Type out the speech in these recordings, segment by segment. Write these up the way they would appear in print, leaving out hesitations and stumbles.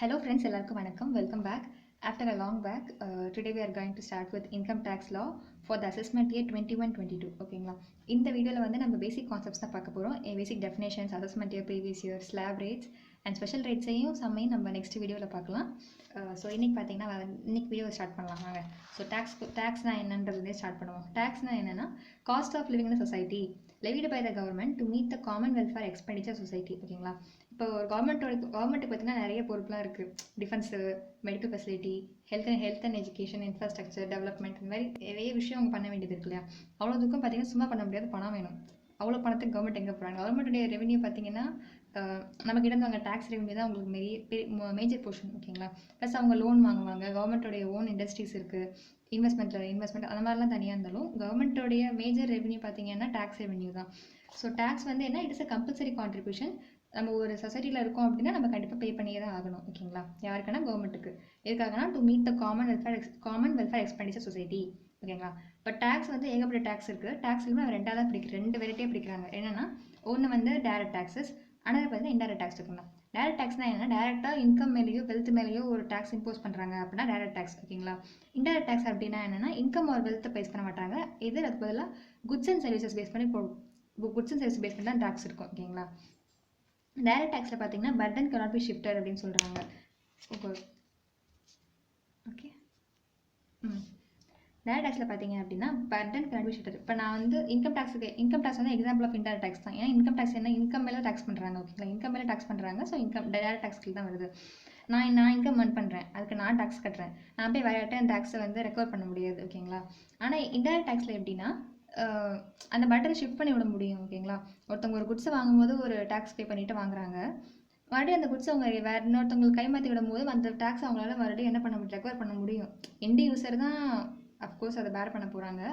Hello friends, எல்லாருக்கும் வணக்கம். Welcome back. After a long back, today we are going to start with income tax law for the assessment year 21-22. ஓகேங்களா? இந்த வீடியோவில் வந்து நம்ம பேசிக் concepts தான் பார்க்க போகிறோம். Basic definitions, assessment year, previous year, slab rates and special ரேட்ஸையும் சம்மையும் நம்ம நெக்ஸ்ட் வீடியோவில் பார்க்கலாம். ஸோ இன்றைக்கி பார்த்தீங்கன்னா இன்னைக்கு வீடியோவை ஸ்டார்ட் பண்ணலாம் வாங்க. ஸோ டேக்ஸ்னால் என்னன்றதுலேயே ஸ்டார்ட் பண்ணுவோம். டேக்ஸ்னால் என்னென்னா cost of living in society levied by the government to meet the common welfare expenditure society. ஓகேங்களா? இப்போ ஒரு கவர்மெண்ட்டுக்கு பார்த்தீங்கன்னா நிறைய பொறுப்புலாம் இருக்குது. Defence, medical facility, health and education, infrastructure development, இந்த மாதிரி நிறைய விஷயம் அவங்க பண்ண வேண்டியது இருக்கு இல்லையா? அவ்வளோதுக்கும் பார்த்தீங்கன்னா சும்மா பண்ண முடியாது, பணம் வேணும். அவ்வளோ பணத்துக்கு கவர்மெண்ட் எங்கே போகிறாங்க? கவர்மெண்ட்டுடைய ரெவன்யூ பார்த்தீங்கன்னா நமக்கிட்ட இருந்து அவங்க டேக்ஸ் ரெவன்யூ தான் அவங்களுக்கு மேஜர் போர்ஷன். ஓகேங்களா? ப்ளஸ் அவங்க லோன் வாங்குவாங்க. கவர்மெண்ட்டோடைய ஓன் இண்டஸ்ட்ரீஸ் இருக்குது, இன்வெஸ்ட்மெண்ட் அந்த மாதிரிலாம் தனியாக இருந்தாலும் கவர்மெண்ட்டோடைய மேஜர் ரெவன்யூ பார்த்தீங்கன்னா டேக்ஸ் ரெவன்யூ தான். ஸோ டேக்ஸ் வந்து என்ன, it is a compulsory contribution. நம்ம ஒரு சொசைட்டியில் இருக்கோம் அப்படின்னா நம்ம கண்டிப்பாக பே பண்ணியே தான் ஆகணும். ஓகேங்களா? யாருக்குன்னா கவர்மெண்ட்டுக்கு. எதுக்காகனா to meet the common welfare expenditure society. ஓகேங்களா? இப்போ டேக்ஸ் வந்து ஏகப்பட்ட டேக்ஸ் இருக்குது. டேக்ஸ்லையுமே ரெண்டாக தான் பிடிக்கிறேன், 2 வெரைட்டியாக பிடிக்கிறாங்க. என்னென்னா ஒன்று வந்து டேரக்ட் டேக்ஸஸ், ஆனால் பார்த்தீங்கன்னா இன்டைரக்ட் டேக்ஸ் இருக்குங்களா? டேரக்ட் டேக்ஸ்னால் என்னென்னா டேரெக்டாக இன்கம் மேலேயோ வெல்த் மேலேயோ ஒரு டேக்ஸ் இம்போஸ் பண்ணுறாங்க அப்படின்னா டேரக்ட் டேக்ஸ். ஓகேங்களா? இன்டைரக்ட் டேக்ஸ் அப்படின்னா என்னென்னா இன்கம் ஒரு வெல்த்தை பேஸ் பண்ண மாட்டாங்க, அதுக்கு பதிலாக குட்ஸ் அண்ட் சர்வீசஸ் பேஸ் பண்ணி குட்ஸ் அண்ட் சர்வீஸ் பேஸ் பண்ணி தான் டேக்ஸ் இருக்கும். ஓகேங்களா? டேரக்ட் டேக்ஸில் பார்த்தீங்கன்னா பர்டன் cannot be shifted அப்படின்னு சொல்கிறாங்க. ஓகே டேரக்ட் டேக்ஸில் பார்த்தீங்க அப்படின்னா பர்டன் cannot be shifted. இப்போ நான் வந்து இன்கம் டேக்ஸ் வந்து எக்ஸாம்பிள் ஆஃப் இன்டைரக்ட் டேக்ஸ் தான். ஏன்னா இன்கம் டேக்ஸ் என்ன, இன்கம் மேலே டேக்ஸ் பண்ணுறாங்க. ஓகேங்களா? இன்கம் மேலே டேக்ஸ் பண்ணுறாங்க. ஸோ டேரக்ட் டேக்ஸ்க்கு தான் வருது. நான் இன்கம் earn பண்ணுறேன், அதுக்கு நான் டேக்ஸ் கட்டுறேன். நான் போய் வேறு அந்த டேக்ஸை வந்து ரெக்கவர் பண்ண முடியாது. ஓகேங்களா? ஆனால் இன்டைரக்ட் டேக்ஸில் எப்படின்னா அந்த பட்டனை ஷிஃப்ட் பண்ணி விட முடியும். ஓகேங்களா? ஒருத்தவங்க ஒரு குட்ஸை வாங்கும்போது ஒரு டேக்ஸ் பே பண்ணிவிட்டு வாங்குறாங்க. மறுபடியும் அந்த குட்ஸ் அவங்க வேறு இன்னொருத்தவங்களுக்கு கைமாற்றி விடும்போது அந்த டேக்ஸ் அவங்களால மறுபடியும் என்ன பண்ண முடியும், ரெக்கவர் பண்ண முடியும். எண்ட் யூசர் தான் அஃப்கோர்ஸ் அதை பேர் பண்ண போகிறாங்க.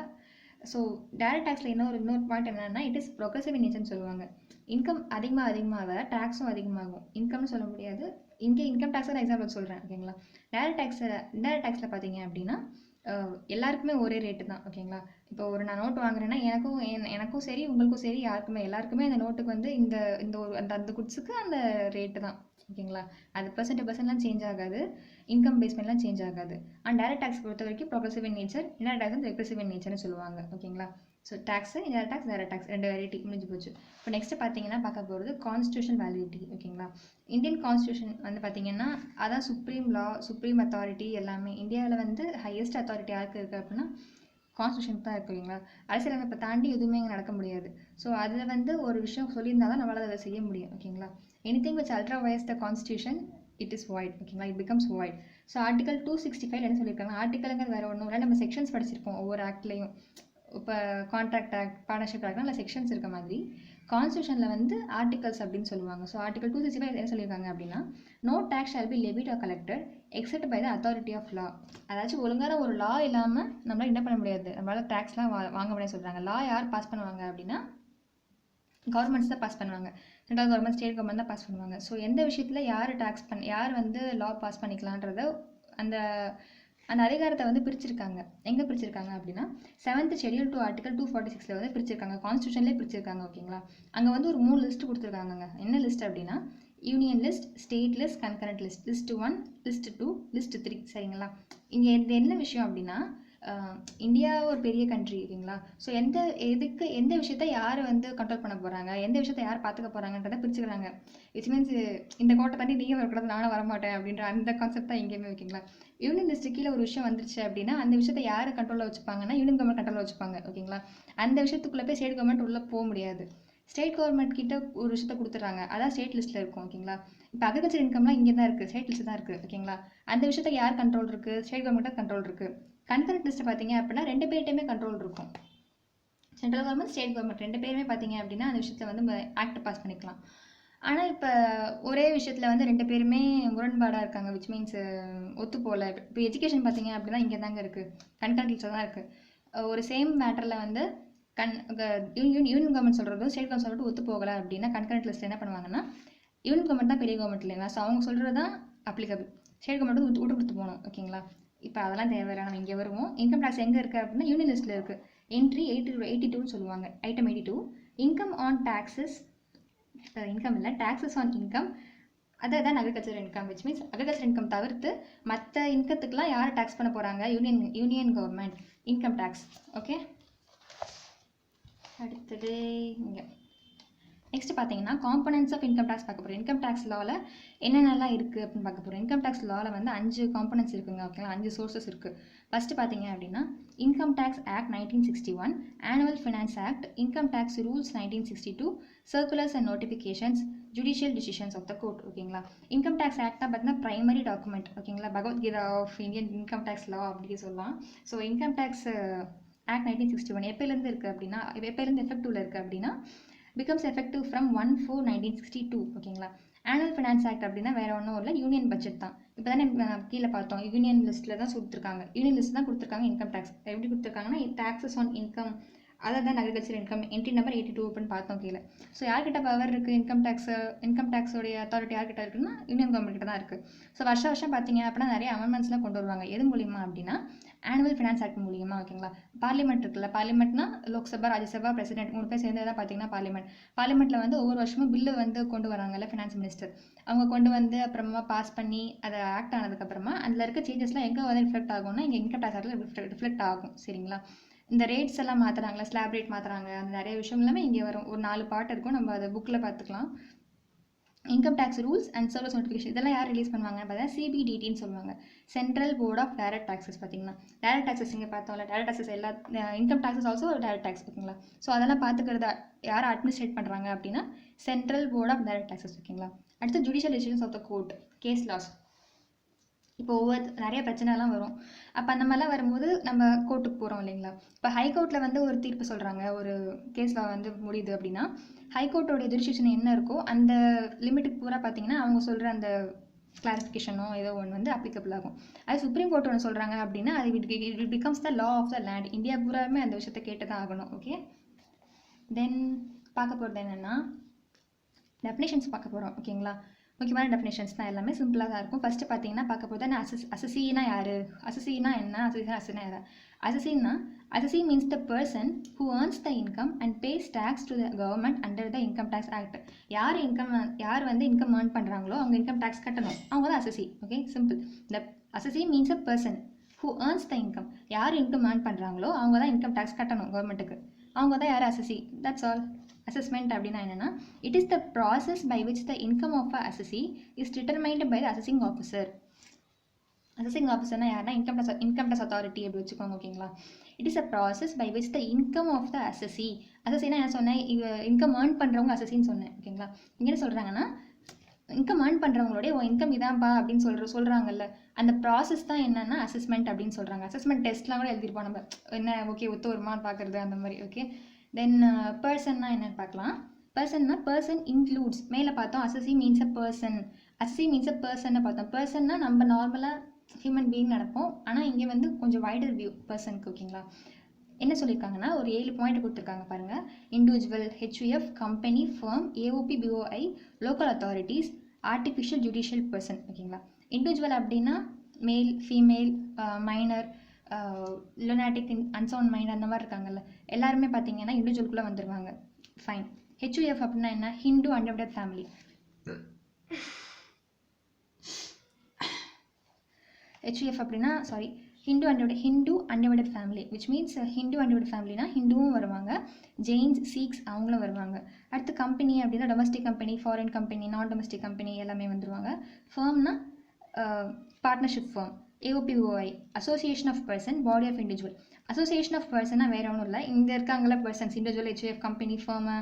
ஸோ டேரக்ட் டேக்ஸில் இன்னொரு பாயிண்ட் என்னென்னா இட் இஸ் ப்ரொக்ரெசிவ் இன் நேச்சர்னு சொல்லுவாங்க. இன்கம் அதிகமாக டேக்ஸும் அதிகமாகும். இன்கம்னு சொல்ல முடியாது, இங்கே இன்கம் டேக்ஸை நான் எக்ஸாம்பிள் சொல்கிறேன். ஓகேங்களா? டேரக்ட் டேக்ஸில் பார்த்தீங்க அப்படின்னா எல்லாருக்குமே ஒரே ரேட்டு தான். ஓகேங்களா? இப்போ நான் நோட்டு வாங்குறேன்னா எனக்கும் சரி உங்களுக்கும் சரி எல்லாருக்குமே அந்த நோட்டுக்கு வந்து அந்த குட்ஸுக்கு அந்த ரேட்டு தான். ஓகேங்களா? அது பர்சன்ட்லாம் சேஞ்ச் ஆகாது, இன்கம் பேஸ்மெண்ட்லாம் சேஞ்ச் ஆகாது. அண்ட் டேரக்ட் டேக்ஸ் பொறுத்த வரைக்கும் progressive in nature, indirect tax வந்து ரெக்ரெசிவ் இன் நேச்சர்னு சொல்லுவாங்க. ஓகேங்களா? So tax indirect tax, direct tax 2 variety முடிஞ்சு போச்சு. இப்போ நெக்ஸ்ட்டு பார்த்தீங்கன்னா பார்க்க போகிறது கான்ஸ்டியூஷன் வேலிடிட்டி. ஓகேங்களா? இந்தியன் கான்ஸ்டியூஷன் வந்து பார்த்தீங்கன்னா அதான் சுப்ரீம் லா, சுப்ரீம் அத்தாரிட்டி எல்லாமே. இந்தியாவில் வந்து ஹையஸ்ட் அத்தாரிட்டி யாருக்கு இருக்குது அப்படின்னா கான்ஸ்டியூஷன் தான் இருக்குது. ஓகேங்களா? அரசியலமைப்பை தாண்டி எதுவுமே இங்கே நடக்க முடியாது. ஸோ அதில் வந்து ஒரு விஷயம் சொல்லியிருந்தால் தான் நம்மளால் அதை செய்ய முடியும். ஓகேங்களா? Anything which ultra vires the constitution it is void. ஓகேங்களா? It becomes void. So article 265 என்ன சொல்லியிருக்காங்க, ஆர்டிக்கலுங்கிறது வேறு ஒன்றும் இல்லை, நம்ம செக்ஷன்ஸ் படிச்சிருப்போம் ஒவ்வொரு ஆக்ட்லேயும். இப்போ கான்ட்ராக்ட் ஆக்ட், பார்ட்னர்ஷிப் ஆக்ட்னா இல்லை செக்ஷன்ஸ் இருக்க மாதிரி கான்ஸ்டியூஷனில் வந்து ஆர்டிகல்ஸ் அப்படின்னு சொல்லுவாங்க. ஸோ ஆர்டிகல் 265 என்ன சொல்லியிருக்காங்க அப்படின்னா no tax shall be levied or collected except by the authority of law. அதாச்சும் ஒழுங்கான ஒரு லா இல்லாமல் நம்மளால் என்ன பண்ண முடியாது, நம்மளால் டேக்ஸ்லாம் வாங்க முடியாது சொல்கிறாங்க. லா யார் பாஸ் பண்ணுவாங்க அப்படின்னா கவர்மெண்ட்ஸ் தான் பாஸ் பண்ணுவாங்க. சென்ட்ரல் கவர்மெண்ட், ஸ்டேட் கவர்மெண்ட் தான் பாஸ் பண்ணுவாங்க. ஸோ எந்த விஷயத்தில் யார் வந்து லா பாஸ் பண்ணிக்கலான்றத அந்த அதிகாரத்தை வந்து பிரிச்சிருக்காங்க. எங்கே பிரிச்சிருக்காங்க அப்படின்னா 7th ஷெட்யூல் டு ஆர்டிகல் 246 வந்து பிரிச்சிருக்காங்க, கான்ஸ்டியூஷன்லேயே பிரிச்சிருக்காங்க. ஓகேங்களா? அங்கே வந்து ஒரு 3 லிஸ்ட் கொடுத்துருக்காங்க. என்ன லிஸ்ட் அப்படின்னா union list, state list, concurrent list, list 1, list 2, list 3. சரிங்களா? இங்கே என்ன விஷயம் அப்படின்னா இந்தியா ஒரு பெரிய கண்ட்ரி. ஓகேங்களா? ஸோ எந்த விஷயத்த யார் வந்து கண்ட்ரோல் பண்ண போகிறாங்க, எந்த விஷயத்த யார் பார்த்துக்க போகிறாங்கன்றதை பிரிச்சுக்கிறாங்க. விச் மீன்ஸ் இந்த கோட்டை தாண்டி நீங்கள் வரக்கூடாது, நானும் வரமாட்டேன் அப்படின்ற அந்த கான்செப்ட் தான் எங்கேயுமே. ஓகேங்களா? யூனியன் லிஸ்ட்டு கீழே ஒரு விஷயம் வந்துருச்சு அப்படின்னா அந்த விஷயத்தை யார் கண்ட்ரோலில் வச்சுப்பாங்கன்னா யூனியன் கவர்மெண்ட் கண்ட்ரோலில் வச்சுப்பாங்க. ஓகேங்களா? அந்த விஷயத்துக்குள்ளே போய் ஸ்டேட் கவர்மெண்ட் உள்ளே போக முடியாது. ஸ்டேட் கவர்மெண்ட் கிட்ட ஒரு விஷயத்த கொடுத்துட்றாங்க, அதான் ஸ்டேட் லிஸ்ட்டில் இருக்கும். ஓகேங்களா? இப்போ அக்ரிகல்ச்சர் இன்கம்லாம் இங்கே தான் இருக்குது, ஸ்டேட் லிஸ்ட்டு தான் இருக்குது. ஓகேங்களா? அந்த விஷயத்துக்கு யார் கண்ட்ரோல் இருக்குது, ஸ்டேட் கவர்மெண்ட்டாக கண்ட்ரோல் இருக்குது. கன்கரண்ட் லிஸ்ட்டை பார்த்தீங்க அப்படின்னா 2 பேர்கிட்டையுமே கண்ட்ரோல் இருக்கும். சென்ட்ரல் கவர்மெண்ட், ஸ்டேட் கவர்மெண்ட் 2 பேருமே பார்த்தீங்க அப்படின்னா அந்த விஷயத்தில் வந்து ஆக்ட் பாஸ் பண்ணிக்கலாம். ஆனால் இப்போ ஒரே விஷயத்தில் வந்து 2 பேருமே முரண்பாடாக இருக்காங்க. விச் மீன்ஸ் ஒத்து போகல. இப்போ எஜுகேஷன் பார்த்தீங்க அப்படின்னா இங்கே தாங்க இருக்குது, கன்கரண்ட் லிஸ்ட்டில் தான் இருக்குது. ஒரு சேம் மேட்டரில் வந்து யூனியன் கவர்மெண்ட் சொல்கிறதும் ஸ்டேட் கவர்மெண்ட் சொல்லிட்டு ஒத்து போகலை அப்படின்னா கன்கரண்ட் லிஸ்ட்டில் என்ன பண்ணுவாங்கன்னா யூனியன் கவர்மெண்ட் தான் பெரிய கவர்மெண்ட் இல்லைங்களா? ஸோ அவங்க சொல்கிறது தான் அப்ளிகபிள். ஸ்டேட் கவர்மெண்ட் வந்து விட்டு கொடுத்து போகணும். ஓகேங்களா? இப்போ அதெல்லாம் தேவையில்லை, நம்ம இங்கே வருவோம். இன்கம் டேக்ஸ் எங்கே இருக்குது அப்படின்னா யூனியன் லிஸ்ட்டில் இருக்குது. என்ட்ரி 82 சொல்லுவாங்க, item 82. Income on taxes, income இல்லை, taxes on income other than agriculture income, which means agriculture income தவிர்த்து மற்ற இன்கத்துக்குலாம் யார் டேக்ஸ் பண்ண போகிறாங்க? Union government income tax. Okay, அடுத்தது இங்கே நெக்ஸ்ட் பார்த்தீங்கன்னா காம்பனன்ட்ஸ் ஆஃப் இன்கம் டேக்ஸ் பார்க்க போகிறோம். இன்கம் டேக்ஸ் லாவில் என்னென்னலாம் இருக்குது அப்படின்னு பார்க்க போகிறோம். இன்கம் டேக்ஸ் லாவில் வந்து 5 காம்பனன்ட்ஸ் இருக்குங்க. ஓகேங்களா, 5 சோர்ஸஸ் இருக்குது. ஃபஸ்ட்டு பார்த்தீங்க அப்படின்னா income tax act 1961, annual finance act, income tax rules 1962, circulars and notifications, judicial decisions of the court. ஓகேங்களா, இன்கம் டேக்ஸ் ஆக்ட் தான் பார்த்தீங்கன்னா ப்ரைமரி டாக்குமெண்ட். ஓகேங்களா, Bhagavad Gita of Indian income tax law அப்படி சொல்லலாம். ஸோ இன்கம் டேக்ஸ் ஆக்ட் 1961 எப்போலேருந்து இருக்குது அப்படின்னா, எப்போலேருந்து எஃபெக்டிவ்ல இருக்குது அப்படின்னா becomes effective from 1/4/1962. ஓகேங்களா, ஆனுவல் ஃபினான்ஸ் ஆக்ட் அப்படின்னா வேறு ஒன்றும் இல்லை, யூனியன் பட்ஜெட் தான். இப்போ தானே கீழே பார்த்தோம், யூனியன் லிஸ்ட்டில் தான் கொடுத்துருக்காங்க. யூனியன் லிஸ்ட் தான் கொடுத்துருக்காங்க இன்கம் டேக்ஸ். எப்படி கொடுத்துருக்காங்கன்னா taxes on income other than agriculture income, entry number 82 அப்படின்னு பார்த்தோம் கீழே. ஸோ யார்கிட்ட பவர் இருக்குது? இன்கம் டேக்ஸோடைய அத்தாரிட்டி யார்கிட்ட இருக்குன்னா யூனியன் கவர்மெண்ட் கிட்ட தான் இருக்குது. ஸோ வருஷம் பார்த்தீங்க அப்படின்னா நிறைய அமெண்ட்மெண்ட்ஸ்லாம் கொண்டு வருவாங்க. எது மூலியமாக அப்படின்னா ஆனுவல் ஃபினான்ஸ் ஆக்ட் மூலியமாக. ஓகேங்களா, பார்லிமெண்ட் இருக்குல்ல, பார்லிமெண்ட்னா லோக்சபா, ராஜ்யசபா, பிரசிடென்ட் 3 பேர் சேர்ந்து தான் பார்த்தீங்கன்னா பார்லிமெண்ட்டில் வந்து ஒவ்வொரு வருஷமும் பில்லு வந்து கொண்டு வராங்கல்ல ஃபினான்ஸ் மினிஸ்டர். அவங்க கொண்டு வந்து அப்புறமா பாஸ் பண்ணி அதை ஆக்ட் ஆனதுக்கப்புறமா அதில் இருக்க சேஞ்சஸ்லாம் எங்கே வந்து ரிஃப்ளெக்ட் ஆகும்னா இங்கே இன்கம் டேக்ஸ் ஆக்டில் ரிஃப்ளெக்ட் ஆகும். சரிங்களா, இந்த ரேட்ஸ் எல்லாம் மாற்றுறாங்களா, ஸ்லாப் ரேட் மாற்றுறாங்க, அந்த நிறைய விஷயம் எல்லாமே இங்கே வரும். ஒரு 4 பார்ட் இருக்கும், நம்ம அதை புக்கில் பார்த்துக்கலாம். Income tax rules and service notification இதெல்லாம் யார் ரிலீஸ் பண்ணுவாங்க பார்த்தா CBDTன்னு சொல்லுவாங்க, central board of direct taxes. பார்த்தீங்கன்னா டைரக்ட் டாக்ஸஸ் இங்கே பார்த்தோம்ல, டைரக்ட் டாக்ஸஸ் எல்லா income taxes also direct tax. ஓகேங்களா, ஸோ அதெல்லாம் பார்த்துக்கிறத யார் அட்மினிஸ்ட்ரேட் பண்ணுறாங்க அப்படின்னா central board of direct taxes. ஓகேங்களா, அடுத்து judicial decisions of the court, case laws. இப்போ நிறைய பிரச்சனைலாம் வரும். அப்போ அந்த மாதிரிலாம் வரும்போது நம்ம கோர்ட்டுக்கு போகிறோம் இல்லைங்களா. இப்போ ஹைகோர்ட்டில் வந்து ஒரு தீர்ப்பு சொல்கிறாங்க, ஒரு கேஸில் வந்து முடியுது அப்படின்னா ஹைகோர்ட்டோடைய ஜுடிஷியேஷன் என்ன இருக்கோ அந்த லிமிட்டுக்கு பூரா பார்த்தீங்கன்னா அவங்க சொல்கிற அந்த கிளாரிஃபிகேஷனோ ஏதோ ஒன்று வந்து அப்ளிகபிள் ஆகும். அது சுப்ரீம் கோர்ட் ஒன்று சொல்கிறாங்க அப்படின்னா அது it becomes the law of the land. India பூராமே அந்த விஷயத்தை கேட்டு தான் ஆகணும். ஓகே, தென் பார்க்க போகிறது என்னென்னா டெஃபினேஷன்ஸ் பார்க்க போகிறோம். ஓகேங்களா, முக்கியமான டெஃபினேஷன்ஸ் தான், எல்லாமே சிம்பிளாக தான் இருக்கும். ஃபஸ்ட்டு பார்த்தீங்கன்னா பார்க்க போது அசசினா யார், அசசினா என்ன, அசசினா யார்? Assessee means the person who earns the income and pays tax to the government under the income tax act. யார் வந்து இன்கம் ஏர்ன் பண்ணுறாங்களோ அவங்க இன்கம் டேக்ஸ் கட்டணும், அவங்க தான் அசசி. Okay, simple. The அசசி means a person who earns the income. யார் income earn பண்ணுறாங்களோ அவங்க தான் இன்கம் டேக்ஸ் கட்டணும் கவர்மெண்ட்டுக்கு, அவங்க தான் யார் அசசி. That's all. அசஸ்மெண்ட் அப்படின்னா என்னென்னா it is the process by which the income of a assessee is determined by the assessing officer. Assessing ஆஃபீஸர்னா யாருன்னா இன்கம் டேக்ஸ் அத்தாரிட்டி அப்படி வச்சுக்கோங்க. ஓகேங்களா, it is a process by which the income of the assessee. அசசினா என்ன சொன்னேன், income earn பண்ணுறவங்க அசசின்னு சொன்னேன். ஓகேங்களா, இங்கே என்ன சொல்கிறாங்கன்னா இன்கம் ஏர்ன் பண்ணுறவங்களுடைய இன்கம் இதான்ப்பா அப்படின்னு சொல்கிறாங்கல்ல, அந்த ப்ராசஸ் தான் என்னென்னா அசஸ்மெண்ட் அப்படின்னு சொல்கிறாங்க. அசஸ்மெண்ட் டெஸ்ட்லாம் கூட எழுதிருப்போம் நம்ம, என்ன ஓகே ஒத்து வருமானு பார்க்குறது அந்த மாதிரி. ஓகே, தென் பர்சன்னா என்னென்னு பார்க்கலாம். பர்சன் இன்க்ளூட்ஸ், மேலே பார்த்தோம் அசசி மீன்ஸ் அ பர்சன், பர்சன்னு பார்த்தோம். பர்சன்னா நம்ம நார்மலாக ஹியூமன் பீயிங் நடப்போம், ஆனால் இங்கே வந்து கொஞ்சம் வைடர் வியூ பர்சனுக்கு. ஓகேங்களா, என்ன சொல்லியிருக்காங்கன்னா ஒரு 7 பாயிண்ட் கொடுத்துருக்காங்க பாருங்கள். Individual, HUF, company, firm, AOP, BOI, local authorities, artificial judicial person. ஓகேங்களா, இண்டிவிஜுவல் அப்படின்னா male, female, minor, lunatic, unsound mind அந்த மாதிரி இருக்காங்கல்ல, எல்லாருமே பார்த்தீங்கன்னா இண்டிவிஜுவலுக்குள்ளே வந்துடுவாங்க. ஃபைன். ஹெச்யூஎஃப் அப்படின்னா என்ன, ஹிந்து அன்டிவைடட் ஃபேமிலி. ஹெச்யூஎஃப் அப்படின்னா Hindu undivided family, which means Hindu undivided ஃபேமிலினா ஹிந்துவும் வருவாங்க, ஜெயின்ஸ், சீக்ஸ் அவங்களும் வருவாங்க. அடுத்து கம்பெனி அப்படின்னா domestic company, foreign company, non domestic company எல்லாமே வந்துடுவாங்க. ஃபர்ம்னா partnership firm, AOPOI, association of person, body of individual. Association of பர்சன்னா வேறு ஒன்றும் இல்லை, இங்கே இருக்காங்கள persons, individual, HUF, company, firm,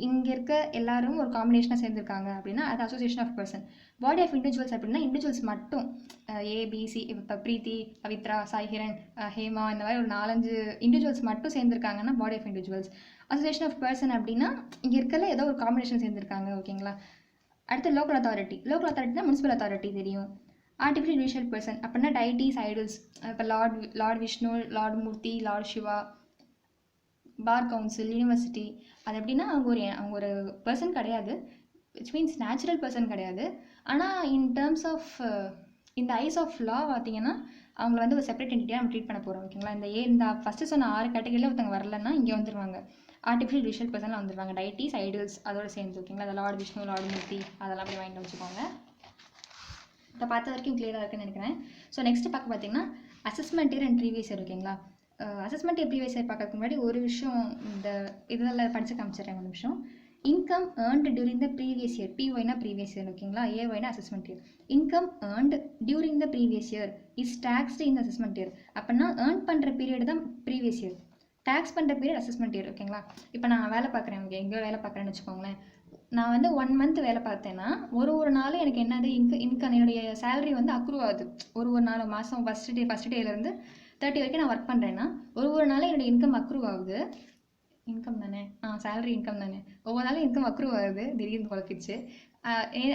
இங்கே இருக்க எல்லாரும் ஒரு காம்பினேஷனாக சேர்ந்துருக்காங்க அப்படின்னா அது association of person. Body of individuals அப்படின்னா இண்டிவிஜுவல்ஸ் மட்டும், ஏபிசி, இப்போ பிரீத்தி, பவித்ரா, சாய்ஹிரன், ஹேமா, இந்த மாதிரி ஒரு 4-5 இண்டிவிஜுவல்ஸ் மட்டும் சேர்ந்துருக்காங்கன்னா body of individuals. Association of person அப்படின்னா இங்கே இருக்கல ஏதோ ஒரு காம்பினேஷன் சேர்ந்துருக்காங்க. ஓகேங்களா, அடுத்து லோக்கல் அத்தாரிட்டினா முனிசிபல் அத்தாரிட்டி தெரியும். ஆர்டிஃபிஷியல் ஜுடிஷியல் பர்சன் அப்படின்னா டைட்டிஸ், ஐடல்ஸ், இப்போ lord Vishnu, lord Murthy, lord Shiva, bar council, university. அது எப்படின்னா அவங்க ஒரு பர்சன் கிடையாது, விச் மீன்ஸ் நேச்சுரல் பர்சன் கிடையாது. ஆனால் இன் டேர்ம்ஸ் ஆஃப் இந்த ஐஸ் ஆஃப் லா பார்த்தீங்கன்னா அவங்கள வந்து ஒரு செப்பரேட் என்டிட்டியாக நம்ம ட்ரீட் பண்ண போகிறோம். ஓகேங்களா, இந்த ஃபஸ்ட்டு சொன்ன 6 கேட்டகரியில் ஒருத்தவங்க வரலன்னா இங்கே வந்துடுவாங்க, ஆர்டிஃபிஷியல் ஜுடிஷியல் பர்சனில் வந்துடுவாங்க, டைட்டிஸ், ஐடல்ஸ் அதோட சேர்ந்து. ஓகேங்களா, அது லார்ட் விஷ்ணு, லார்ட் மூர்த்தி அதெல்லாம் அப்படி வாங்கிட்டு வச்சுக்கோங்க. இப்போ பார்த்த வரைக்கும் கிளியராக இருக்குன்னு நினைக்கிறேன். ஸோ நெக்ஸ்ட் பார்த்தீங்கன்னா assessment year and previous year. ஓகேங்களா, அசஸ்மெண்ட் இயர் ப்ரீவியஸ் இயர் பார்க்கறதுக்கு முன்னாடி ஒரு விஷயம் இந்த இதெல்லாம் படித்து காமிச்சிடுறேன் ஒரு நிமிஷம். Income earned during the previous year, பிஒய்னா ப்ரீவியஸ் இயர். ஓகேங்களா, ஏஒய்னா assessment year. Income earned during the previous year is taxed in assessment year. அப்படின்னா ஏர்ன் பண்ணுற பீரியட் தான் ப்ரீவியஸ் இயர், டேக்ஸ் பண்ணுற பீரியட் அசஸ்மெண்ட் இயர். ஓகேங்களா, இப்போ நான் வேலை பார்க்குறேன், ஓகே, எங்கேயோ வேலை பார்க்குறேன்னு வச்சுக்கோங்களேன். நான் வந்து 1 மந்த் வேலை பார்த்தேன்னா ஒரு நாள் எனக்கு என்னது இன்கம் என்னுடைய சேலரி வந்து அக்ரூவ் ஆகுது. ஒரு நாள் மாதம் ஃபஸ்ட் டேலேருந்து 30 வரைக்கும் நான் ஒர்க் பண்ணுறேன்னா ஒரு நாள் என்னுடைய இன்கம் அக்ரூவ் ஆகுது. இன்கம் தானே, சேலரி இன்கம் தானே, ஒவ்வொரு நாளும் இன்கம் அக்ரூவ் ஆகுது. திடீர்னு குழப்பிடுச்சு.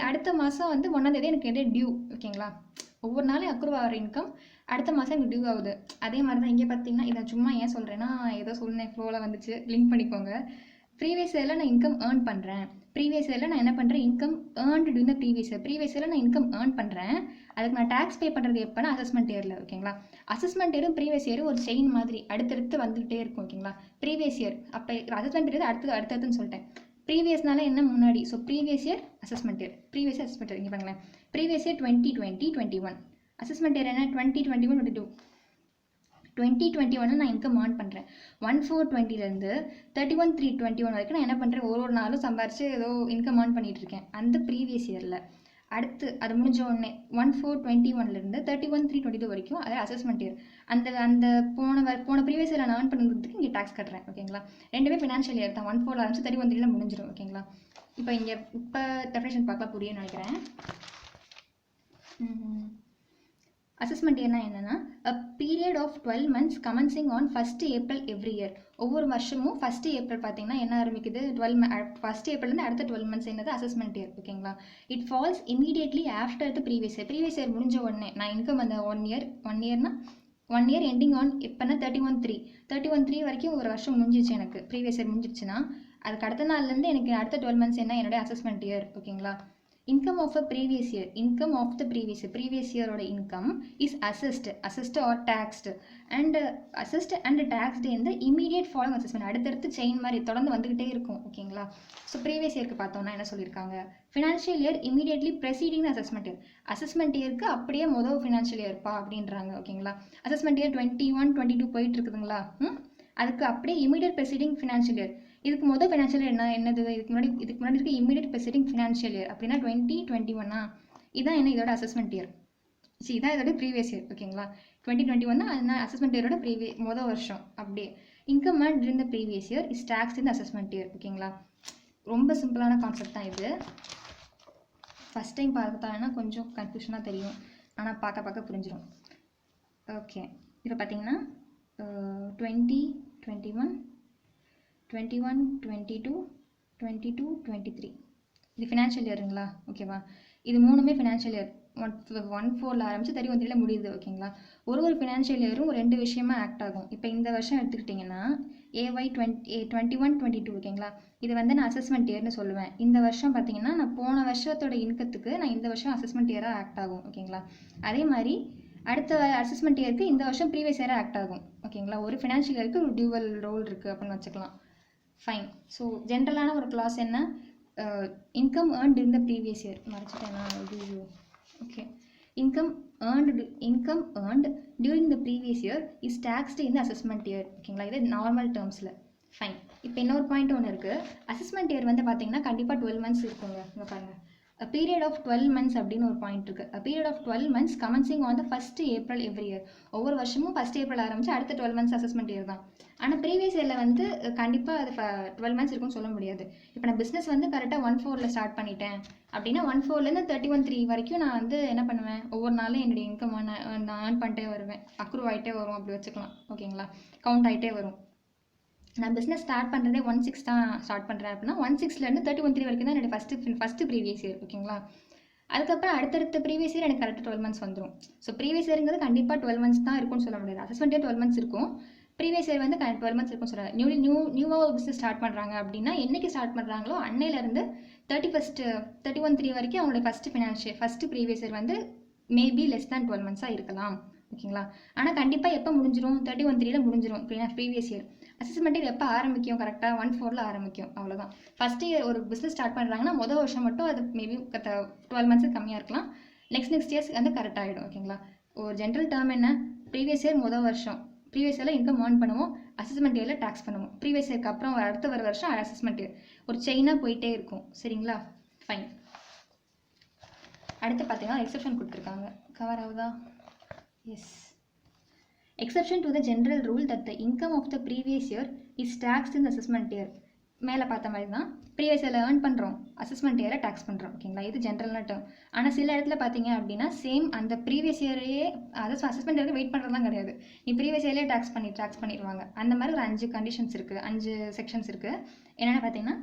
அடுத்த மாதம் வந்து 1ஆம் தேதி எனக்கு என்ன டியூ. ஓகேங்களா, ஒவ்வொரு நாளும் அக்ரூவ் ஆகிற இன்கம் அடுத்த மாதம் எனக்கு டியூ ஆகுது. அதே மாதிரி தான் இங்கே பார்த்தீங்கன்னா, இதை சும்மா ஏன் சொல்கிறேன்னா, ஏதோ சொன்னேன் ஃப்ளோவில் வந்துச்சு, லிங்க் பண்ணிக்கோங்க. ப்ரீவியஸ் இயரில் நான் இன்கம் ஏர்ன் பண்ணுறேன். ப்ரீவியஸ் இயரில் நான் என்ன பண்ணுறேன், income earned during the previous year. Previous இயரில் நான் இன்கம் ஏர்ன் பண்ணுறேன். அதுக்கு நான் டேக்ஸ் பே பண்ணுறது எப்போனா அசஸ்மெண்ட் இயரில். ஓகேங்களா, அசஸ்மெண்ட் இயரும் ப்ரீவியஸ் இயரும் ஒரு செயின் மாதிரி அடுத்தடுத்து வந்துகிட்டே இருக்கும். ஓகேங்களா, ப்ரீவியஸ் இயர் அப்போ அசஸ்மெண்ட் இயர் அடுத்தடுத்துன்னு சொல்லிட்டேன். ப்ரீவியஸ்னால என்ன முன்னாடி, so previous year assessment year, previous year assessment year. இங்கே பாருங்களேன், ப்ரீவியஸ் இயர் 2020, 21. அசஸ்மெண்ட் இயர் என்ன 2021, 22. 2021 நான் இன்கம் ஏர்ன் பண்ணுறேன். 1/4/20லேருந்து 31/3/21 வரைக்கும் நான் என்ன பண்ணுறேன், ஒரு நாளும் சம்பாரிச்சு ஏதோ இன்கம் ஏர்ன் பண்ணிகிட்டு இருக்கேன் அந்த ப்ரீவியஸ் இயரில். அடுத்து அது முடிஞ்ச உடனே 1/4/21லேருந்து 31/3/22 வரைக்கும் அது அசஸ்மெண்ட் இயர். அந்த போன ப்ரீவியஸ் இயர் நான் ஏர்ன் பண்ணுறதுக்கு இங்கே டேக்ஸ் கட்டுறேன். ஓகேங்களா, ரெண்டுமே ஃபினான்ஷியல் இயர் தான். 1/4 ஆரம்பிச்சு 31/3 முடிஞ்சிடும். ஓகேங்களா, இப்போ டெஃபினேஷன் பார்க்கலாம், புரியும்னு நினைக்கிறேன். அசஸ்மெண்ட் இயர்னா என்னென்னா, a period of 12 months commencing on 1st April every year. ஒவ்வொரு வருஷமும் 1st April பார்த்தீங்கன்னா என்ன ஆரம்பிக்குது, 1st Aprilலேருந்து அடுத்த 12 months என்னது அசஸ்மெண்ட் இயர். ஓகேங்களா, it falls immediately after the previous year. Previous year முடிஞ்ச உடனே நான் இன்கம் அந்த 1 இயர்னா 1 இயர் எண்டிங் ஆன் எப்போனா 31/3 வரைக்கும் ஒரு வருஷம் முடிஞ்சிச்சு எனக்கு. ப்ரீவியஸ் இயர் முடிஞ்சிச்சுன்னா அதுக்கு அடுத்த நாள்லேருந்து எனக்கு அடுத்த 12 months என்ன என்னுடைய அசஸ்மெண்ட் இயர். ஓகேங்களா, income of a previous year, income of the previous இயரோட income is assessed or taxed and taxed இந்த இமீடியட் ஃபாலோயிங் அசஸ்மெண்ட். அடுத்தடுத்து செயின் மாதிரி தொடர்ந்து வந்துகிட்டே இருக்கும். ஓகேங்களா, ஸோ ப்ரீவியஸ் இயருக்கு பார்த்தோம்னா என்ன சொல்லியிருக்காங்க, financial year immediately presiding assessment year. Assessment இயருக்கு அப்படியே மொதல் ஃபினான்ஷியல் இயர்ப்பா அப்படின்றாங்க. ஓகேங்களா, அசஸ்மெண்ட் இயர் 21, 22 போயிட்டு இருக்குதுங்களா, அதுக்கு அப்படியே இமீடியட் ப்ரெசீடிங் ஃபினான்ஷியல் இயர். இதுக்கு மொதல் ஃபினான்ஷியல் இயர் என்னது, இதுக்கு முன்னாடி இருக்க இமீடியட் ப்ரெசீடிங் ஃபினான்ஷியல் இயர் அப்படின்னா 2021. இதான் என்ன இதோட அசஸ்மெண்ட் இயர், இதான் இதோட ப்ரீவியஸ் இயர். ஓகேங்களா, 2021 அதுதான் அசஸ்மெண்ட் இயரோட மொதல் வருஷம். அப்படியே income earned during the previous year is taxed in assessment year. ஓகேங்களா, ரொம்ப சிம்பிளான கான்செப்ட் தான் இது. ஃபஸ்ட் டைம் பார்த்தாங்கன்னா கொஞ்சம் கன்ஃபியூஷனாக தெரியும், ஆனால் பார்க்க புரிஞ்சிடும். ஓகே, இப்போ பார்த்தீங்கன்னா 2021, 21, 22, 22, 23 இது ஃபினான்ஷியல் இயருங்களா. ஓகேவா, இது மூணுமே ஃபினான்ஷியல் இயர். 1/4 ஆரம்பிச்சு 31 முடியுது. ஓகேங்களா, ஒரு ஃபினான்ஷியல் இயரும் 2 விஷயமா ஆக்ட் ஆகும். இப்போ இந்த வருஷம் எடுத்துக்கிட்டிங்கன்னா AY 21, 22. ஓகேங்களா, இது வந்து நான் அசஸ்மெண்ட் இயர்னு சொல்லுவேன். இந்த வருஷம் பார்த்தீங்கன்னா நான் போன வருஷத்தோட இன்கத்துக்கு நான் இந்த வருஷம் அசஸ்மெண்ட் இயராக ஆக்ட் ஆகும். ஓகேங்களா, அதே மாதிரி அடுத்த அசஸ்மெண்ட் இயருக்கு இந்த வருஷம் ப்ரீவியஸ் இயராக ஆக்ட் ஆகும். ஓகேங்களா, ஒரு ஃபினான்ஷியல் இயருக்கு ஒரு டியூவல் ரோல் இருக்குது அப்படின்னு வச்சுக்கலாம். ஃபைன். ஸோ ஜென்ரலான ஒரு கிளாஸ் என்ன, income earned during the previous year மறைச்சிட்டேன்னா இது. Okay, income earned during the previous year is taxed in the assessment year. ஓகேங்களா, இது நார்மல் டேர்ம்ஸில். ஃபைன். இப்போ இன்னொரு பாயிண்ட் ஒன்று இருக்குது. அசஸ்மெண்ட் இயர் வந்து பார்த்தீங்கன்னா கண்டிப்பாக 12 months இருக்குங்க. இங்கே பாருங்கள், a period of 12 months அப்படின்னு ஒரு பாயிண்ட் இருக்குது. a period of 12 months commencing on the 1st April every year. ஒவ்வொரு வருஷமும் 1st April ஆரம்பிச்சு அடுத்த 12 months அசஸ்மெண்ட் இயர் தான். ஆனால் ப்ரீவியஸ் இயரில் வந்து கண்டிப்பாக அது 12 months இருக்குன்னு சொல்ல முடியாது. இப்போ நான் பிஸ்னஸ் வந்து கரெக்டாக 1/4 ஸ்டார்ட் பண்ணிட்டேன் அப்படின்னா 1/4லேருந்து 31/3 வரைக்கும் நான் வந்து என்ன பண்ணுவேன், ஒவ்வொரு நாளும் என்னுடைய இன்கம் நான் ஏர்ன் பண்ணிட்டே வருவேன், அக்ரூவ் ஆகிட்டே வரும், அப்படி வச்சுக்கலாம். ஓகேங்களா, கவுண்ட் ஆகிட்டே வரும். நான் பிஸ்னஸ் ஸ்டார்ட் பண்ணுறதே 1/6 தான் ஸ்டார்ட் பண்ணுறேன் அப்படின்னா 1/6லேருந்து 31/3 வரைக்கும் தான் என்னுடைய ஃபஸ்ட்டு ப்ரீவியஸ் இயர். ஓகேங்களா, அதுக்கப்புறம் அடுத்தடுத்த ப்ரீவியஸ் இயர் எனக்கு கரெக்டாக 12 months வந்துடும். ஸோ ப்ரீவியஸ் இயருங்கிறது கண்டிப்பாக 12 months தான் இருக்கும்னு சொல்ல முடியாது. அசஸ்மெண்ட் இயர் 12 months இருக்கும், ப்ரீவியஸ் இயர் வந்து 12 months இருக்கும்னு சொல்கிறாங்க. நியூவாக ஒரு பிஸ்னஸ் ஸ்டார்ட் பண்ணுறாங்க அப்படின்னா என்றைக்கு ஸ்டார்ட் பண்ணுறாங்களோ அன்னையிலேருந்து 31/3 வரைக்கும் அவங்களுடைய ஃபஸ்ட்டு ப்ரீவியஸ் இயர் வந்து மேபி லெஸ் தேன் 12 months இருக்கலாம். ஓகேங்களா, ஆனால் கண்டிப்பாக எப்போ முடிஞ்சிடும், 31/3 முடிஞ்சிடும் ப்ரீவியஸ் இயர். அசஸ்மெண்ட் இயர் எப்போ ஆரம்பிக்கும், கரெக்டாக 1/4 ஆரம்பிக்கும். அவ்வளோதான். ஃபஸ்ட் இயர் ஒரு பிஸ்னஸ் ஸ்டார்ட் பண்ணுறாங்கன்னா மொதல் வருஷம் மட்டும் அது மேபி 12 months கம்மியாக இருக்கலாம். நெக்ஸ்ட் இயர்ஸ் வந்து கரெக்ட் ஆகிடும். ஓகேங்களா? ஒரு ஜென்ரல் டேர்ம் என்ன, ப்ரீவியஸ் இயர் வருஷம் ப்ரீவியஸ் இயரில் இன்கம் ஏர்ன் பண்ணுவோம், அசஸ்மெண்ட் இயரில் டேக்ஸ் பண்ணுவோம். ப்ரீவியஸ் இயருக்கு அப்புறம் அடுத்த வருஷம் அசஸ்மெண்ட் இயர், ஒரு செயினாக போயிட்டே இருக்கும். சரிங்களா? ஃபைன். அடுத்து பார்த்தீங்கன்னா எக்ஸெப்ஷன் கொடுத்துருக்காங்க. கவர் ஆகுதா? Yes. Exception to the general rule that the income of the previous year is taxed in assessment year. மேலே பார்த்த மாதிரி தான் ப்ரீவியஸ் இயரில் ஏர்ன் பண்ணுறோம், அசஸ்மெண்ட் இயரில் டேக்ஸ் பண்ணுறோம். ஓகேங்களா? இது ஜென்ரலான டேர்ம். ஆனால் சில இடத்துல பார்த்தீங்க அப்படின்னா சேம் அந்த ப்ரீவியஸ் இயரையே அதாவது அசஸ்மெண்ட் இயருக்கு வெயிட் பண்ணுறதுலாம் கிடையாது, நீ ப்ரீவியஸ் இயர்லேயே டேக்ஸ் பண்ணிடுவாங்க. அந்த மாதிரி ஒரு 5 கண்டிஷன்ஸ் இருக்குது, 5 செக்ஷன்ஸ் இருக்குது. என்னென்ன பார்த்தீங்கன்னா,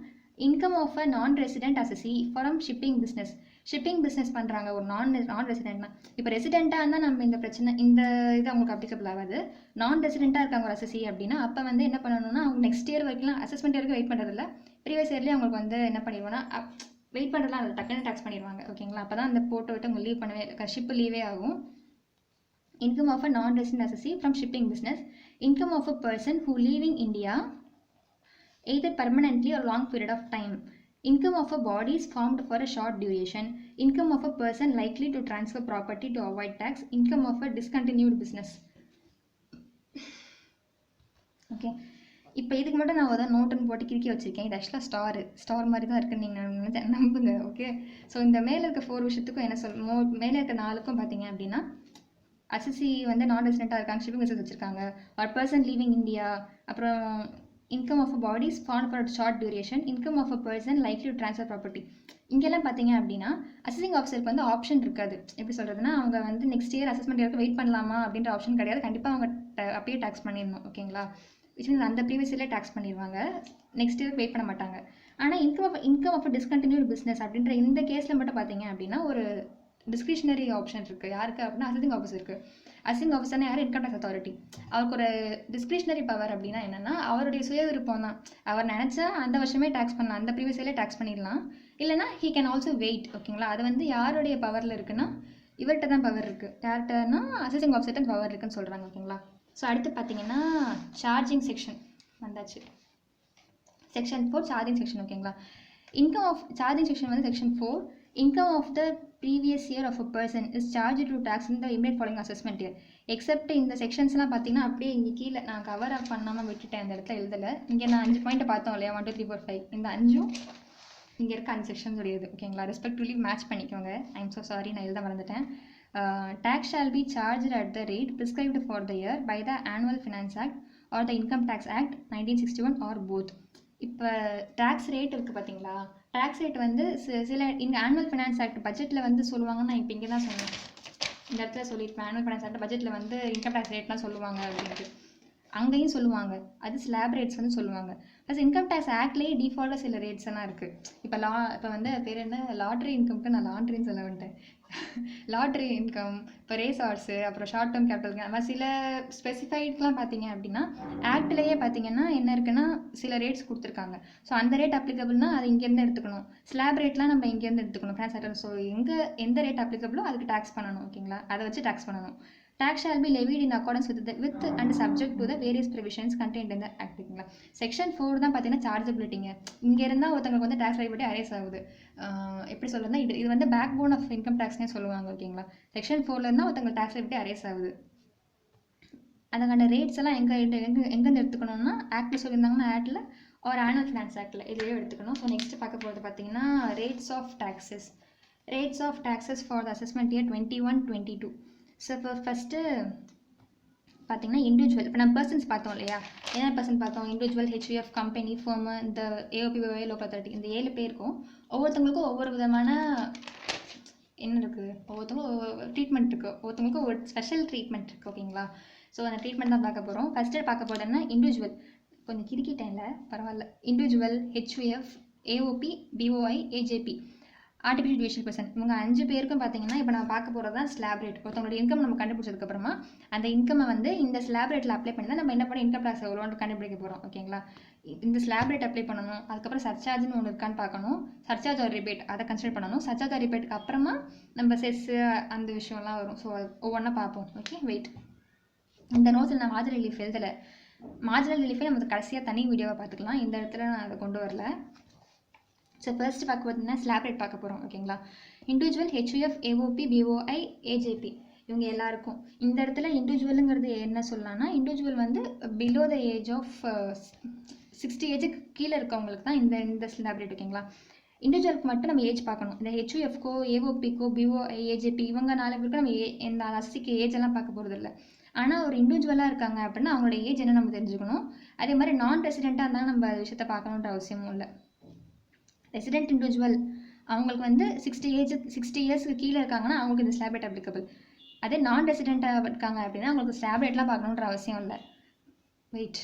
income of a non resident assessee from shipping business. Shipping business பண்ணுறாங்க ஒரு நான் ரெசிடென்ட்னா, இப்போ ரெசிடென்ட்டாக இருந்தால் நம்ம இந்த பிரச்சனை இந்த இது அவங்களுக்கு அப்ளிகபிள் ஆகாது. நான் ரெசிடென்ட்டாக இருக்காங்க ஒரு அசஸி அப்படின்னா அப்போ வந்து என்ன பண்ணணும்னா, அவங்க நெக்ஸ்ட் இயர் வரைக்கும் அசஸ்மெண்ட் இயருக்கு வெயிட் பண்ணுறதில்ல, ப்ரீவியஸ் இயர்லேயே அவங்களுக்கு வந்து என்ன பண்ணிடுவோன்னா வெயிட் பண்ணுறதுலாம் அதில் டக்குன்னு டேக்ஸ் பண்ணிடுவாங்க. ஓகேங்களா? அப்போ தான் அந்த போட்டு விட்டு அவங்க லீவ் பண்ணவே ஷிப்பு லீவே ஆகும். Income of a non resident assessee from shipping business. Income of a person who leaving India either permanently or long period of time. Income of a body is formed for a short duration. Income of a person likely to transfer property to avoid tax. Income of a discontinued business. Okay, இப்போ இதுக்கு மட்டும் நான் அதான் நோட்டுன்னு போட்டு கிறுக்கி வச்சுருக்கேன். இது ஆக்சுவலாக ஸ்டார் மாதிரி தான் இருக்குன்னு நீங்கள் நம்புங்க. ஓகே, ஸோ இந்த மேலே இருக்க 4 விஷயத்துக்கும் என்ன மேலே இருக்க 4க்கும் பார்த்தீங்க அப்படின்னா, அசஸி வந்து நான் ரெசிடென்ட்டாக இருக்காங்க, ஷிப்பிங் பிஸ்னஸ் வச்சுருக்காங்க, ஒரு பர்சன் லீவிங் இந்தியா, அப்புறம் income of a body is formed for a short duration, income of a person likely to transfer property. இங்கெல்லாம் பார்த்தீங்க அப்படின்னா அசஸிங் ஆஃபீஸருக்கு வந்து ஆப்ஷன் இருக்காது. எப்படி சொல்கிறதுனா, அவங்க வந்து நெக்ஸ்ட் இயர் அசஸ்மெண்ட் இயருக்கு வெயிட் பண்ணலாமா அப்படின்ற ஆப்ஷன் கிடையாது. கண்டிப்பாக அவங்க அப்படியே டேக்ஸ் பண்ணிடணும். ஓகேங்களா? விச் மீன்ஸ் அந்த ப்ரீவியஸ் இயர்லேயே டேக்ஸ் பண்ணிடுவாங்க, நெக்ஸ்ட் இயர் வெயிட் பண்ண மாட்டாங்க. ஆனால் இன்கம் ஆஃப் டிஸ்கண்டினியூட் பிஸ்னஸ் அப்படின்ற இந்த கேஸில் மட்டும் பார்த்தீங்க அப்படின்னா ஒரு டிஸ்கிரிஷனரி ஆப்ஷன் இருக்குது. யாருக்கு அப்படின்னா அசஸிங் ஆஃபீஸருக்கு. அசஸிங் ஆஃபீஸர்னா யார்? Income tax authority. அவருக்கு ஒரு டிஸ்கிரிஷனரி பவர் அப்படின்னா என்னென்னா, அவருடைய சுய விருப்பம் தான். அவர் நினச்சா அந்த வருஷமே டேக்ஸ் பண்ணலாம், அந்த ப்ரீவியஸ் இயர்லேயே டேக்ஸ் பண்ணிடலாம். இல்லைனா ஹீ கேன் ஆல்சோ வெயிட். ஓகேங்களா? அது வந்து யாருடைய பவரில் இருக்குன்னா, இவர்கிட்ட தான் பவர் இருக்குது. யார்கிட்டனா அசஸிங் ஆஃபீஸர்கிட்ட பவர் இருக்குன்னு சொல்கிறாங்க. ஓகேங்களா? ஸோ அடுத்து பார்த்தீங்கன்னா சார்ஜிங் செக்ஷன் வந்தாச்சு. Section 4 charging section. ஓகேங்களா? இன்கம் ஆஃப் சார்ஜிங் செக்ஷன் வந்து section 4. Income of the previous year of a person is charge to tax in the immediate following assessment year. Except இந்த செக்ஷன்ஸ்லாம் பார்த்தீங்கன்னா அப்படியே இங்கே கீழே நான் கவர் அப் பண்ணாமல் விட்டுட்டேன், அந்த இடத்துல எழுதலை. இங்கே நான் 5 பாயிண்ட்டை பார்த்தோம் இல்லையா, 1 2 3 4 5, இந்த 5ம் இங்கே இருக்க 5 செக்ஷன்ஸ் உடையது. ஓகேங்களா? ரெஸ்பெக்டிவ்லி மேட்ச் பண்ணிக்கோங்க. ஐம் ஸோ சாரி, நான் எழுத மறந்துட்டேன். Tax shall be charged at the rate prescribed for the year by the Annual Finance Act or the Income Tax Act 1961 or both. இப்போ டேக்ஸ் ரேட் இருக்குது பார்த்தீங்களா, tax rate வந்து சில இங்கே ஆனுவல் ஃபினான்ஸ் ஆக்ட் பட்ஜெட்டில் வந்து சொல்லுவாங்கன்னு நான் இப்போ இங்கே தான் சொன்னேன். இந்த இடத்துல சொல்லியிருப்பேன், ஆனுவல் ஃபினான்ஸ் ஆக்ட் பட்ஜெட்டில் வந்து இன்கம் டேக்ஸ் ரேட்லாம் சொல்லுவாங்க அப்படின்ட்டு. அங்கேயும் சொல்லுவாங்க, அது ஸ்லாப் ரேட்ஸ் வந்து சொல்லுவாங்க. ப்ளஸ் இன்கம் டேக்ஸ் ஆக்ட்லேயே டிஃபால்ட்டாக சில ரேட்ஸ் எல்லாம் இருக்குது. இப்போ வந்து பேர் என்ன, லாட்ரி இன்கம்க்கு நான் லாண்ட்ரின்னு சொல்ல வந்துட்டேன். லாட்ரி இன்கம், இப்போ ரேஸ் ஹார்ஸு, அப்புறம் ஷார்ட் டேர்ம் கேபிட்டல், அந்த மாதிரி சில ஸ்பெசிஃபைட்லாம் பார்த்தீங்க அப்படின்னா ஆக்ட்லேயே பார்த்தீங்கன்னா என்ன இருக்குன்னா சில ரேட்ஸ் கொடுத்துருக்காங்க. ஸோ அந்த ரேட் அப்ளிகபிள்னா அது இங்கேருந்து எடுத்துக்கணும். ஸ்லாப் ரேட்லாம் நம்ம இங்கேருந்து எடுத்துக்கணும் ஃபினான்ஸ். ஸோ எந்த ரேட் அப்ளிகபிளோ அதுக்கு டேக்ஸ் பண்ணணும். ஓகேங்களா? அதை வச்சு டேக்ஸ் பண்ணணும். Tax shall be levied in accordance with and subject to the various provisions contained in the act. Section 4 தான் பார்த்தீங்கன்னா சார்ஜபிலிட்டிங்க. இங்கே இருந்தால் ஒருத்தங்களுக்கு வந்து டேக்ஸ் லைபிலிட்டி அரைஸ் ஆகுது. எப்படி சொல்கிறதுனா, இது வந்து பேக் போன் ஆஃப் இன்கம் டேக்ஸ்னே சொல்லுவாங்க. ஓகேங்களா? செக்ஷன் 4 இருந்தால் ஒருத்தங்களுக்கு டேக்ஸ் லைபிலிட்டி அரைஸ் ஆகுது. அதுக்கான ரேட்ஸ் எல்லாம் எங்கேருந்து எடுத்துக்கணும்னா ஆக்டில் சொல்லியிருந்தாங்கன்னா ஆக்டில் ஒரு ஆனுவல் ஃபினான்ஸ் ஆக்டில் இதுவே எடுத்துக்கணும். ஸோ நெக்ஸ்ட் பார்க்க போகிறது பார்த்தீங்கன்னா rates of taxes for the assessment year 21-22. So இப்போ ஃபஸ்ட்டு பார்த்தீங்கன்னா இண்டிவிஜுவல். இப்போ நம்ம பர்சன்ஸ் பார்த்தோம் இல்லையா, என்ன பர்சன் பார்த்தோம், இண்டிவிஜுவல், ஹெச்யூஎஃப், கம்பெனி, ஃபர்மு, இந்த ஏஓபிஓஐ, லோக்கல் அத்தாரிட்டி, இந்த 7 பேருக்கும் ஒவ்வொருத்தவங்களுக்கும் ஒவ்வொரு விதமான என்ன இருக்குது, ஒவ்வொருத்தவங்களுக்கும் ஒவ்வொரு ட்ரீட்மெண்ட் இருக்குது, ஒவ்வொருத்தவங்களுக்கும் ஒரு ஸ்பெஷல் ட்ரீட்மெண்ட் இருக்குது. ஓகேங்களா? ஸோ அந்த ட்ரீட்மெண்ட் தான் பார்க்க போகிறோம். ஃபஸ்ட்டு பார்க்க போகிறதுன்னா இண்டிவிஜுவல். கொஞ்சம் கிறுக்கிட்டேன்ல, பரவாயில்ல. Individual, HUF, AOB, POI, AJP, artificial judicial person, இவங்க 5 பேருக்கும் பார்த்தீங்கன்னா இப்போ நம்ம பார்க்க போகிறது தான் ஸ்லாப் ரேட். ஒருத்தவங்களோட இன்கம் நம்ம கண்டுபிடிச்சதுக்கப்புறமா அந்த இன்கம்மை வந்து இந்த ஸ்லாப் ரேட்டில் அப்ளை பண்ணி தான் நம்ம என்ன பண்ணி இன்கம் டேக்ஸ் எவ்வளோன்னு கண்டுபிடிக்க போகிறோம். ஓகேங்களா? இந்த ஸ்லாப் ரேட் அப்ளை பண்ணணும். அதுக்கப்புறம் சர்சார்ஜ்னு ஒன்று இருக்கான்னு பார்க்கணும். சர்சார்ஜ் ஆர் ரிபேட் அதை கன்சிடர் பண்ணணும். சர்சார்ஜ் ஆர் ரிபேட்டுக்கு அப்புறமா நம்ம செஸ்ஸு அந்த விஷயம்லாம் வரும். ஸோ ஒவ்வொன்றா பார்ப்போம். Okay, wait. இந்த நோட்ஸில் நான் மார்ஜினல் ரிலீஃப் எழுதலை. மார்ஜினல் ரிலீஃபே நம்ம கடைசியாக தனி வீடியோவை பார்த்துக்கலாம். இந்த இடத்துல நான் அதை கொண்டு வரல. ஸோ ஃபர்ஸ்ட் பார்க்க பார்த்தீங்கன்னா ஸ்லாப் ரேட் பார்க்க போகிறோம். ஓகேங்களா? Individual HUF AOB POI AJP இவங்க எல்லாருக்கும். இந்த இடத்துல இண்டிவிஜுவலுங்கிறது என்ன சொல்லலாம்னா, இண்டிவிஜுவல் வந்து பிலோ த ஏஜ் ஆஃப் 60 ஏஜுக்கு கீழே இருக்கவங்களுக்கு தான் இந்த ஸ்லாப் ரேட். ஓகேங்களா? இண்டிவிஜுவலுக்கு மட்டும் நம்ம ஏஜ் பார்க்கணும். இந்த ஹெச்யூஎஃப்கோ ஏஓபிக்கோ பிஓஐ ஏஜேபி இவங்க 4 பேருக்கு நம்ம இந்த அசிக்கு ஏஜ் எல்லாம் பார்க்க போகிறது இல்லை. ஆனால் ஒரு இண்டிவிஜுவலாக இருக்காங்க அப்படின்னா அவங்களோட ஏஜ் என்ன நம்ம தெரிஞ்சுக்கணும். அதே மாதிரி நான் ரெசிடெண்ட்டாக இருந்தாலும் நம்ம விஷயத்த பார்க்கணுன்ற அவசியமும் இல்லை. ரெசிடென்ட் இண்டிவிஜுவல் அவங்களுக்கு வந்து 60 இயர்ஸ்க்கு கீழே இருக்காங்கன்னா அவங்களுக்கு இந்த ஸ்லாப் ரேட் அப்ளிகபிள். அதே நான் ரெசிடெண்ட்டாக இருக்காங்க அப்படின்னா அவங்களுக்கு ஸ்லாப் ரேட்லாம் பார்க்கணுன்ற அவசியம் இல்லை. வெயிட்